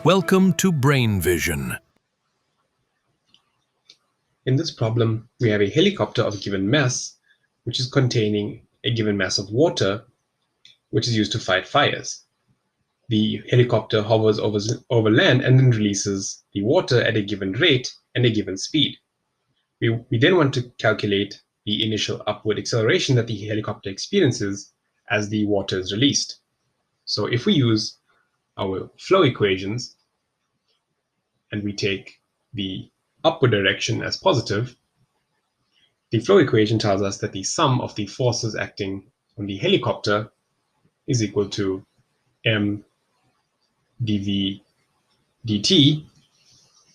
Welcome to Brain Vision. In this problem, we have a helicopter of a given mass, which is containing a given mass of water, which is used to fight fires. The helicopter hovers over land and then releases the water at a given rate and a given speed. We then want to calculate the initial upward acceleration that the helicopter experiences as the water is released. So if we use our flow equations and we take the upward direction as positive, the flow equation tells us that the sum of the forces acting on the helicopter is equal to m dv dt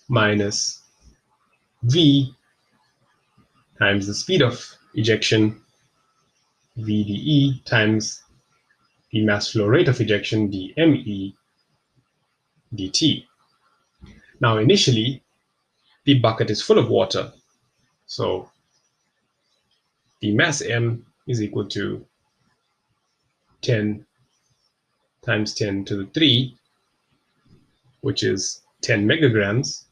minus v times the speed of ejection, vde, times the mass flow rate of ejection, dme dt. Now initially, the bucket is full of water, so the mass m is equal to 10 times 10 to the 3, which is 10 megagrams,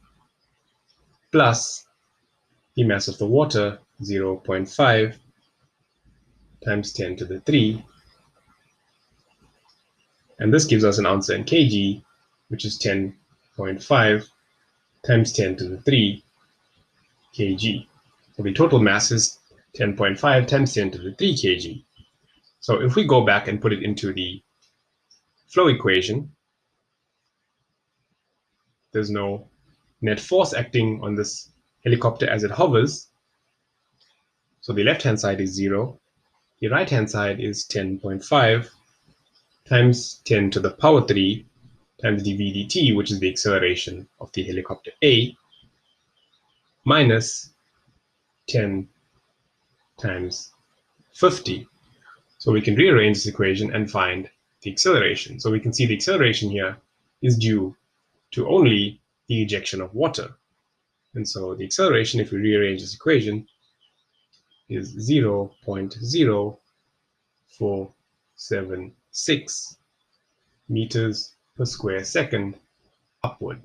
plus the mass of the water, 0.5 times 10 to the 3. And this gives us an answer in kg, which is 10.5 times 10 to the 3 kg. So the total mass is 10.5 times 10 to the 3 kg. So if we go back and put it into the flow equation, there's no net force acting on this helicopter as it hovers. So the left-hand side is 0. The right-hand side is 10.5 times 10 to the power 3 times dv dt, which is the acceleration of the helicopter A, minus 10 times 50. So we can rearrange this equation and find the acceleration. So we can see the acceleration here is due to only the ejection of water. And so the acceleration, if we rearrange this equation, is 0.0476 meters per square second upward.